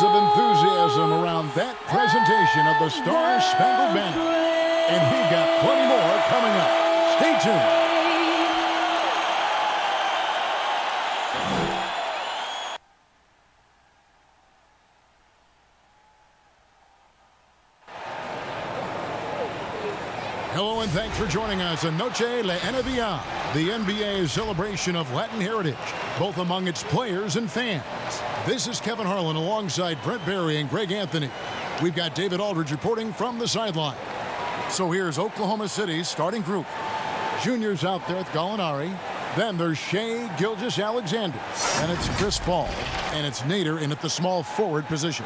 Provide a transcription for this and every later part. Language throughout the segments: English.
Lots of enthusiasm around that presentation of the Star-Spangled Banner. And we got plenty more coming up. Stay tuned. Hello and thanks for joining us on Noche La NBA, the NBA's celebration of Latin heritage, both among its players and fans. This is Kevin Harlan alongside Brent Barry and Greg Anthony. We've got David Aldridge reporting from the sideline. So here's Oklahoma City's starting group. Juniors out there with Gallinari. Then there's Shai Gilgeous-Alexander. And it's Chris Paul. And it's Nader in at the small forward position.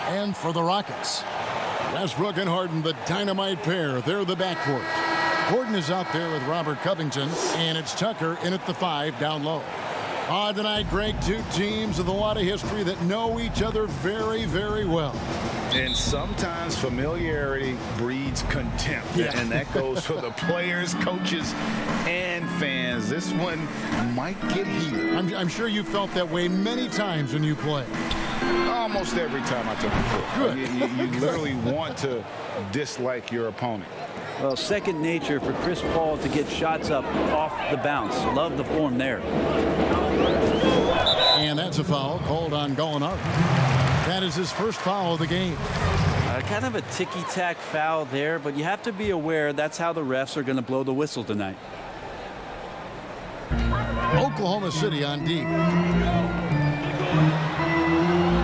And for the Rockets, Westbrook and Harden, the dynamite pair. They're the backcourt. Gordon is out there with Robert Covington. And it's Tucker in at the 5 down low. Tonight, Greg, two teams with a lot of history that know each other very, very well. And sometimes familiarity breeds contempt. Yeah. And that goes for the players, coaches, and fans. This one might get heated. I'm sure you felt that way many times when you play. Almost every time I took the court. Good. You literally want to dislike your opponent. Well, second nature for Chris Paul to get shots up off the bounce. Love the form there. And that's a foul called on Gallinari. That is his first foul of the game. Kind of a ticky-tack foul there, but you have to be aware that's how the refs are going to blow the whistle tonight. Oklahoma City on D.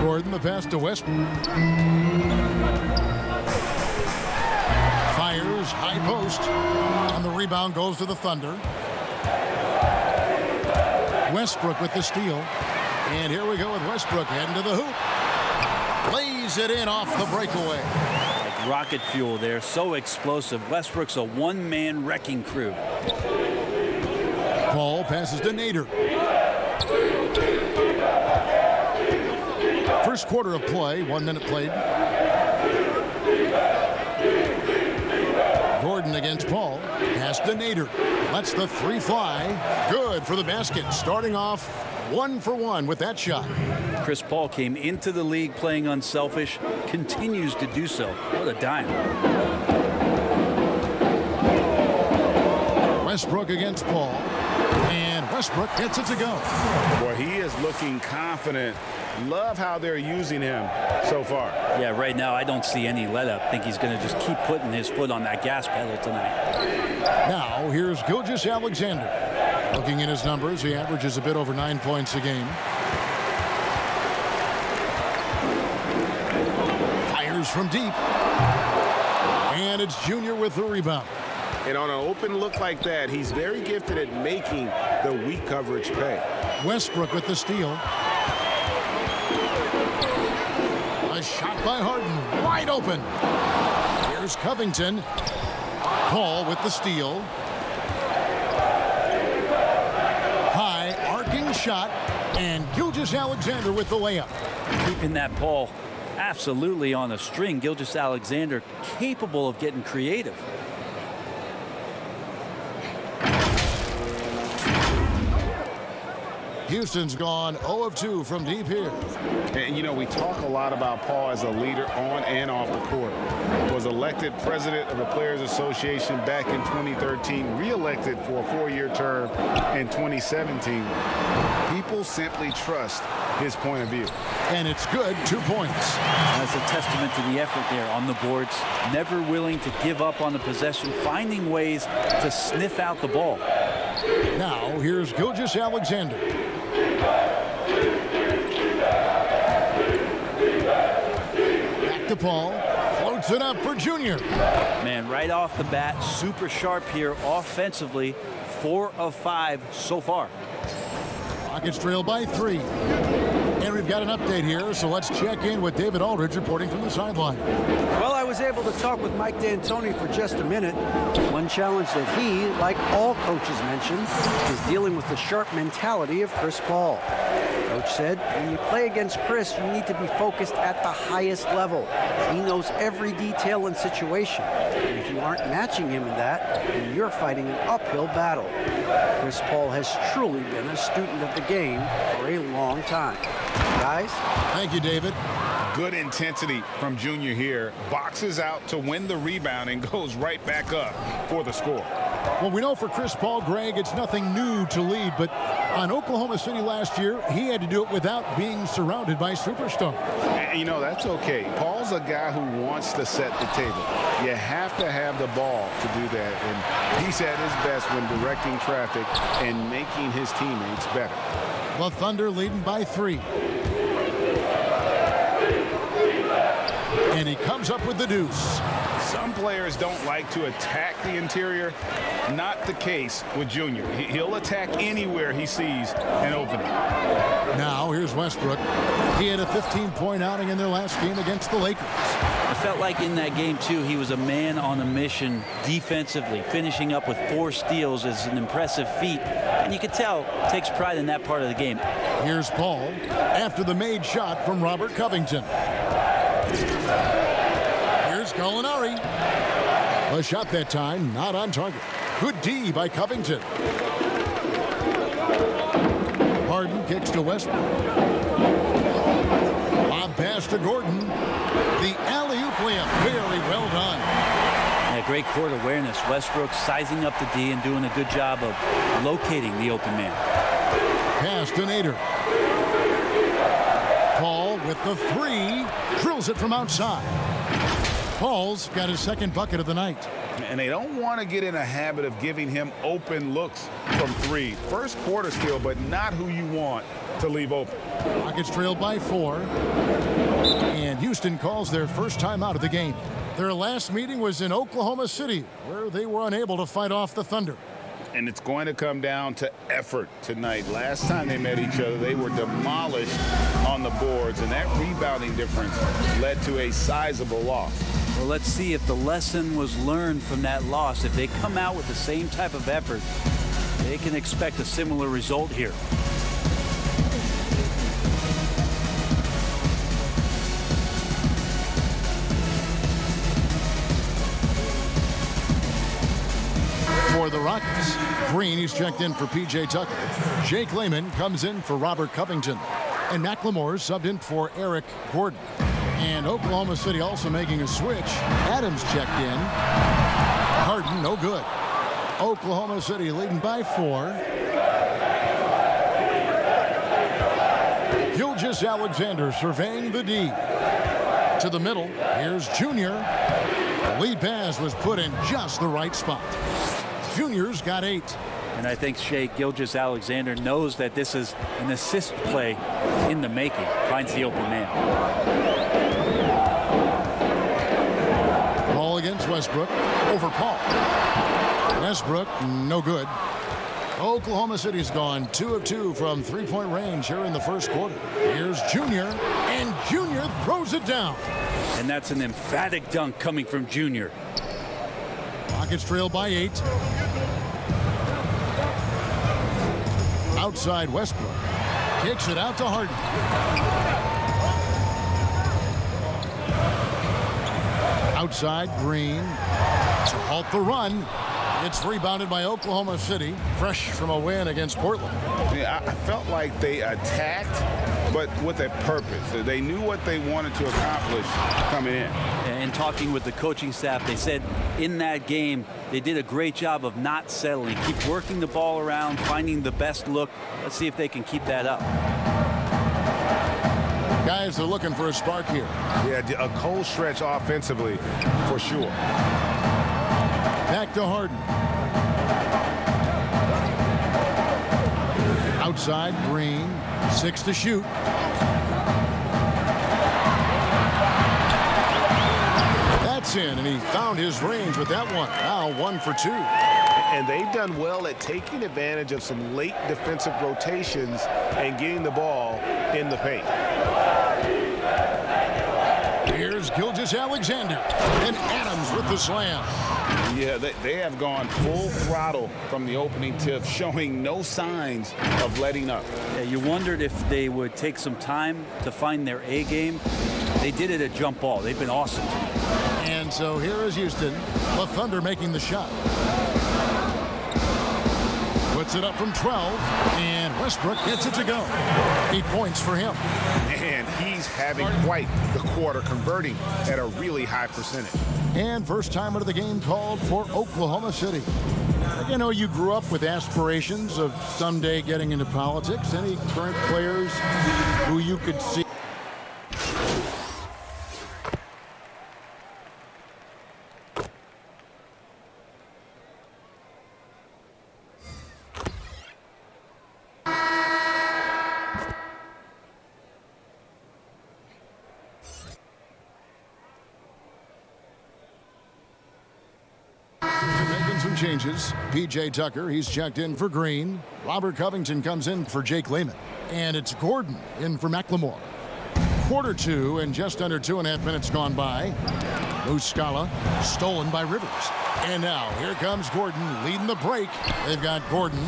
Gordon, the pass to Westbrook. Fires, high post. And the rebound goes to the Thunder. Westbrook with the steal. And here we go with Westbrook heading to the hoop. Lays it in off the breakaway. Like rocket fuel there, so explosive. Westbrook's a one-man wrecking crew. Paul passes to Nader. First quarter of play, 1 minute played. Gordon against Paul. Pass to Nader. Lets the three fly. Good for the basket. Starting off 1 for 1 with that shot. Chris Paul came into the league playing unselfish, continues to do so. What a dime. Westbrook against Paul. And Westbrook gets it to go. Boy, he is looking confident. Love how they're using him so far. Yeah, right now I don't see any let up. Think he's going to just keep putting his foot on that gas pedal tonight. Now here's Gilgeous-Alexander. Looking at his numbers, he averages a bit over 9 points a game. Fires from deep. And it's Junior with the rebound. And on an open look like that, he's very gifted at making the weak coverage pay. Westbrook with the steal. A shot by Harden, wide open. Here's Covington. Paul with the steal. High arcing shot, and Gilgeous-Alexander with the layup. Keeping that Paul absolutely on a string. Gilgeous-Alexander capable of getting creative. Houston's gone 0 of 2 from deep here. And, you know, we talk a lot about Paul as a leader on and off the court. Was elected president of the Players Association back in 2013, re-elected for a 4-year term in 2017. People simply trust his point of view. And it's good, 2 points. That's a testament to the effort there on the boards. Never willing to give up on the possession, finding ways to sniff out the ball. Now here's Gilgeous-Alexander. Back to Paul. Floats it up for Junior. Man, right off the bat, super sharp here offensively. 4 of 5 so far. Rockets trail by 3. And we've got an update here, so let's check in with David Aldridge reporting from the sideline. Well, I was able to talk with Mike D'Antoni for just a minute. One challenge that he, like all coaches mentioned, is dealing with the sharp mentality of Chris Paul. Coach said, when you play against Chris, you need to be focused at the highest level. He knows every detail and situation. And if you aren't matching him in that, then you're fighting an uphill battle. Chris Paul has truly been a student of the game for a long time. Guys? Thank you, David. Good intensity from Junior here. Boxes out to win the rebound and goes right back up for the score. Well, we know for Chris Paul, Greg, it's nothing new to lead, but on Oklahoma City last year, he had to do it without being surrounded by superstars. And, you know, that's okay. Paul's a guy who wants to set the table. You have to have the ball to do that, and he's at his best when directing traffic and making his teammates better. The Thunder leading by 3. And he comes up with the deuce. Some players don't like to attack the interior. Not the case with Junior. He'll attack anywhere he sees an opening. Now here's Westbrook. He had a 15-point outing in their last game against the Lakers. I felt like in that game, too, he was a man on a mission defensively. Finishing up with 4 steals is an impressive feat. And you can tell, takes pride in that part of the game. Here's Paul after the made shot from Robert Covington. Here's Gallinari. A shot that time, not on target. Good D by Covington. Harden kicks to Westbrook. Lob pass to Gordon. The alley-oop layup, very well done. Yeah, great court awareness. Westbrook sizing up the D and doing a good job of locating the open man. Pass to Nader. Paul with the 3. Drills it from outside. Paul's got his second bucket of the night. And they don't want to get in a habit of giving him open looks from 3. First quarter still, but not who you want to leave open. Rockets trailed by 4. And Houston calls their first time out of the game. Their last meeting was in Oklahoma City, where they were unable to fight off the Thunder. And it's going to come down to effort tonight. Last time they met each other, they were demolished on the boards, and that rebounding difference led to a sizable loss. Well, let's see if the lesson was learned from that loss. If they come out with the same type of effort, they can expect a similar result here. For the Rockets, Green, he's checked in for P.J. Tucker. Jake Layman comes in for Robert Covington. And McLemore subbed in for Eric Gordon. And Oklahoma City also making a switch. Adams checked in. Harden, no good. Oklahoma City leading by 4. Gilgeous-Alexander surveying the D. To the middle, here's Junior. The lead pass was put in just the right spot. Junior's got 8. And I think Shai Gilgeous-Alexander knows that this is an assist play in the making. Finds the open man. Ball against Westbrook. Over Paul. Westbrook, no good. Oklahoma City's gone 2 of 2 from 3-point range here in the first quarter. Here's Junior, and Junior throws it down. And that's an emphatic dunk coming from Junior. Rockets trail by 8. Outside Westbrook. Kicks it out to Harden. Outside Green. To halt the run. It's rebounded by Oklahoma City. Fresh from a win against Portland. Yeah, I felt like they attacked, but with a purpose. They knew what they wanted to accomplish coming in. And talking with the coaching staff, they said in that game they did a great job of not settling. Keep working the ball around, finding the best look. Let's see if they can keep that up. Guys are looking for a spark here. Yeah, a cold stretch offensively for sure. Back to Harden. Outside Green. 6 to shoot. That's in, and he found his range with that one. Now 1 for 2. And they've done well at taking advantage of some late defensive rotations and getting the ball in the paint. Here's Gilgeous-Alexander. And Adams with the slam. Yeah, they have gone full throttle from the opening tip, showing no signs of letting up. Yeah, you wondered if they would take some time to find their A game. They did it at jump ball. They've been awesome. And so here is Houston. The Thunder making the shot. Puts it up from 12. And Westbrook gets it to go. 8 points for him. And he's having quite the quarter, converting at a really high percentage. And first time out of the game called for Oklahoma City. You know, you grew up with aspirations of someday getting into politics. Any current players who you could see? Changes. P.J. Tucker, he's checked in for Green. Robert Covington comes in for Jake Lehman. And it's Gordon in for McLemore. Quarter 2 and just under 2.5 minutes gone by. Muscala stolen by Rivers. And now here comes Gordon leading the break. They've got Gordon.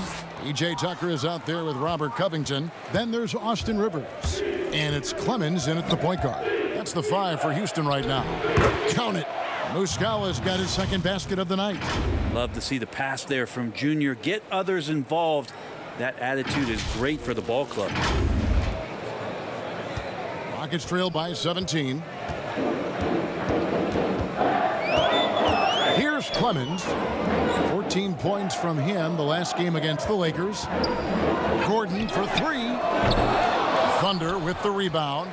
P.J. Tucker is out there with Robert Covington. Then there's Austin Rivers. And it's Clemens in at the point guard. That's the 5 for Houston right now. Count it. Muscala's got his second basket of the night. Love to see the pass there from Junior. Get others involved. That attitude is great for the ball club. Rockets trail by 17. Here's Clemens. 14 points from him the last game against the Lakers. Gordon for 3. Thunder with the rebound.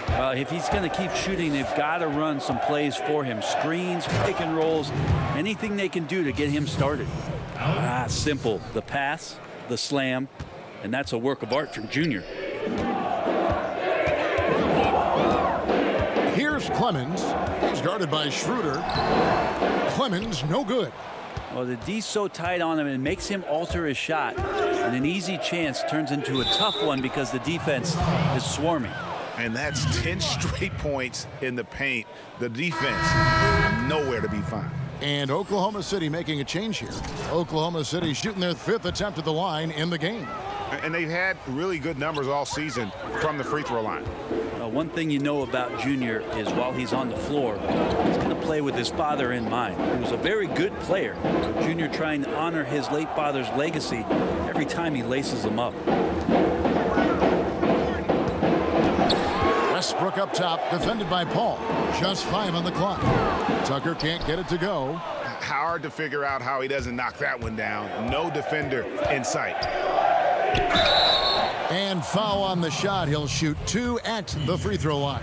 Well, if he's going to keep shooting, they've got to run some plays for him. Screens, pick and rolls, anything they can do to get him started. Simple. The pass, the slam, and that's a work of art from Junior. Here's Clemens. He's guarded by Schroeder. Clemens, no good. Well, the D's so tight on him, it makes him alter his shot. And an easy chance turns into a tough one because the defense is swarming. And that's 10 straight points in the paint. The defense, nowhere to be found. And Oklahoma City making a change here. Oklahoma City shooting their 5th attempt at the line in the game. And they've had really good numbers all season from the free throw line. One thing you know about Junior is while he's on the floor, he's going to play with his father in mind. He was a very good player. Junior trying to honor his late father's legacy every time he laces them up. Westbrook up top, defended by Paul. Just 5 on the clock. Tucker can't get it to go. Hard to figure out how he doesn't knock that one down. No defender in sight. And foul on the shot. He'll shoot 2 at the free throw line.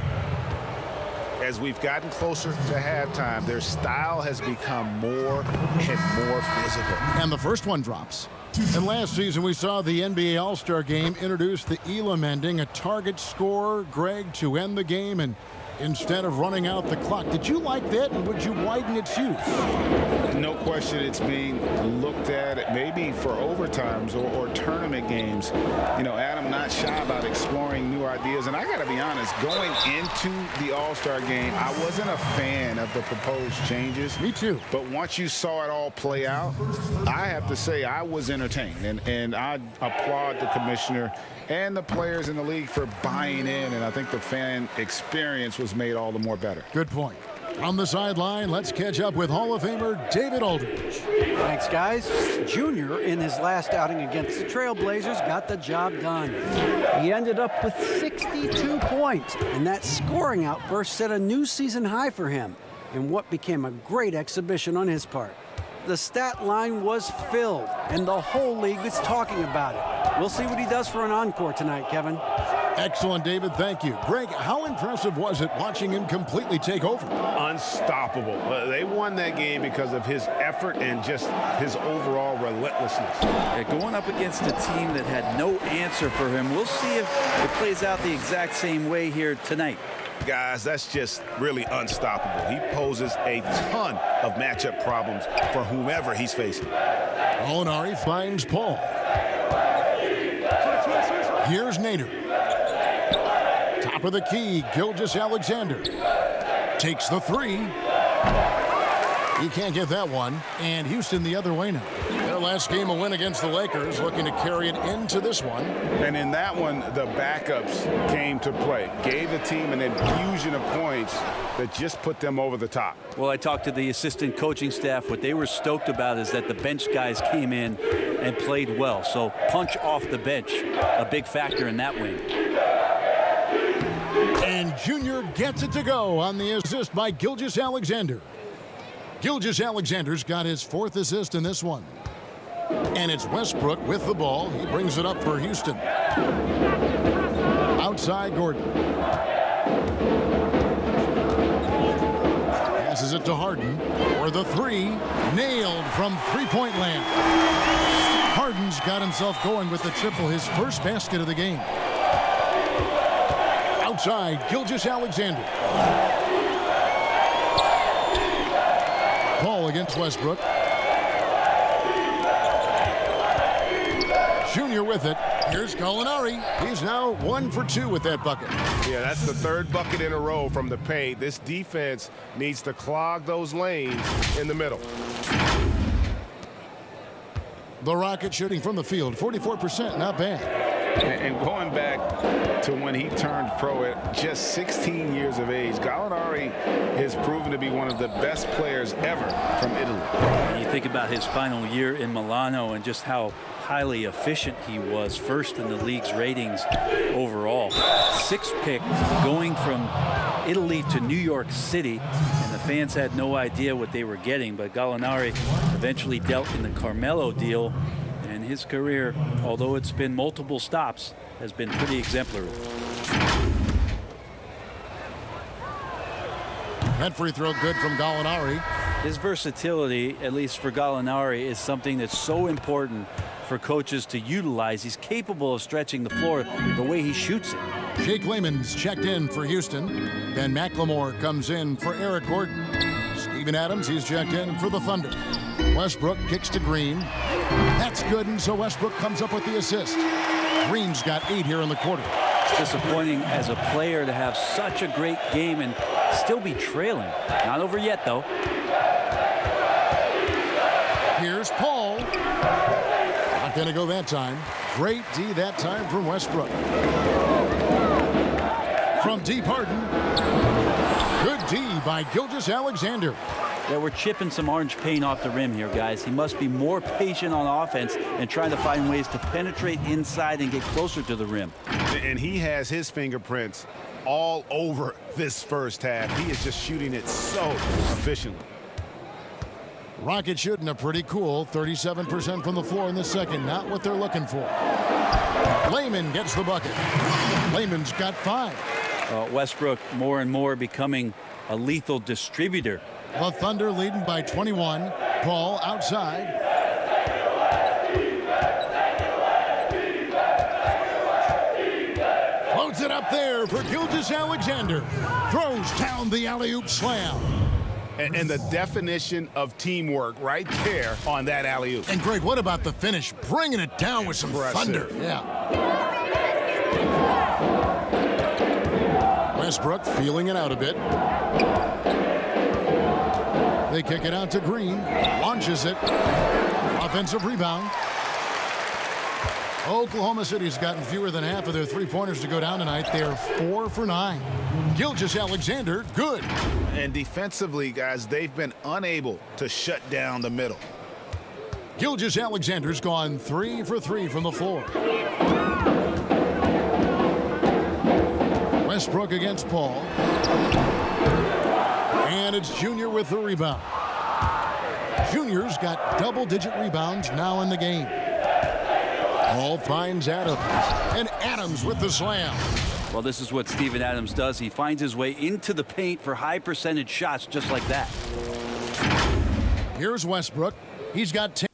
As we've gotten closer to halftime, their style has become more and more physical. And the first one drops. And last season, we saw the NBA All-Star Game introduce the Elam ending, a target scorer, Greg, to end the game, and instead of running out the clock. Did you like that, and would you widen its use? No question it's being looked at maybe for overtimes or tournament games. You know, Adam not shy about exploring new ideas. And I got to be honest, going into the All-Star Game, I wasn't a fan of the proposed changes. Me too. But once you saw it all play out, I have to say I was entertained. And I applaud the commissioner and the players in the league for buying in. And I think the fan experience was made all the more better. Good point. On the sideline, let's catch up with Hall of Famer David Aldridge. Thanks, guys. Junior, in his last outing against the Trailblazers, got the job done. He ended up with 62 points, and that scoring outburst set a new season high for him in what became a great exhibition on his part. The stat line was filled, and the whole league was talking about it. We'll see what he does for an encore tonight, Kevin. Excellent, David. Thank you. Greg, how impressive was it watching him completely take over? Unstoppable. They won that game because of his effort and just his overall relentlessness. Going up against a team that had no answer for him. We'll see if it plays out the exact same way here tonight. Guys, that's just really unstoppable. He poses a ton of matchup problems for whomever he's facing. Molinari finds Paul. Here's Nader. Top of the key, Gilgeous-Alexander. Takes the 3. He can't get that one. And Houston the other way now. They're last game a win against the Lakers, looking to carry it into this one. And in that one, the backups came to play. Gave the team an infusion of points that just put them over the top. Well, I talked to the assistant coaching staff. What they were stoked about is that the bench guys came in and played well. So punch off the bench, a big factor in that win. And Junior gets it to go on the assist by Gilgeous-Alexander. Gilgeous-Alexander's got his 4th assist in this one. And it's Westbrook with the ball. He brings it up for Houston. Outside Gordon. Passes it to Harden for the 3. Nailed from three-point land. Harden's got himself going with the triple, his first basket of the game. Outside, Gilgeous-Alexander. Ball against Westbrook. Junior with it. Here's Gallinari. He's now 1 for 2 with that bucket. Yeah, that's the 3rd bucket in a row from the paint. This defense needs to clog those lanes in the middle. The Rockets shooting from the field, 44%, not bad. And going back to when he turned pro at just 16 years of age, Gallinari has proven to be one of the best players ever from Italy. You think about his final year in Milano and just how highly efficient he was, first in the league's ratings overall. 6th pick going from Italy to New York City, and the fans had no idea what they were getting, but Gallinari eventually dealt in the Carmelo deal, and his career, although it's been multiple stops, has been pretty exemplary. That free throw good from Gallinari. His versatility, at least for Gallinari, is something that's so important for coaches to utilize. He's capable of stretching the floor the way he shoots it. Jake Layman's checked in for Houston. Ben McLemore comes in for Eric Gordon. Steven Adams, he's checked in for the Thunder. Westbrook kicks to Green. That's good, and so Westbrook comes up with the assist. Green's got 8 here in the quarter. It's disappointing as a player to have such a great game and still be trailing. Not over yet, though. Here's Paul. Not going to go that time. Great D that time from Westbrook. From deep, Harden. Good D by Gilgeous-Alexander. Yeah, we're chipping some orange paint off the rim here, guys. He must be more patient on offense and trying to find ways to penetrate inside and get closer to the rim. And he has his fingerprints all over this first half. He is just shooting it so efficiently. Rockets shooting a pretty cool 37% from the floor in the second. Not what they're looking for. Layman gets the bucket. Layman's got 5. Westbrook more and more becoming a lethal distributor. The Thunder leading by 21. Paul outside. Floats it up there for Gilgeous-Alexander. Throws down the alley-oop slam. And the definition of teamwork right there on that alley-oop. And Greg, what about the finish? Bringing it down with some thunder. Yeah. Westbrook feeling it out a bit. They kick it out to Green. Launches it. Offensive rebound. Oklahoma City's gotten fewer than half of their three-pointers to go down tonight. They're 4 for 9. Gilgeous-Alexander, good. And defensively, guys, they've been unable to shut down the middle. Gilgeous-Alexander's gone 3 for 3 from the floor. Westbrook against Paul. And it's Junior with the rebound. Junior's got double-digit rebounds now in the game. Paul finds Adams. And Adams with the slam. Well, this is what Steven Adams does. He finds his way into the paint for high-percentage shots just like that. Here's Westbrook. He's got 10.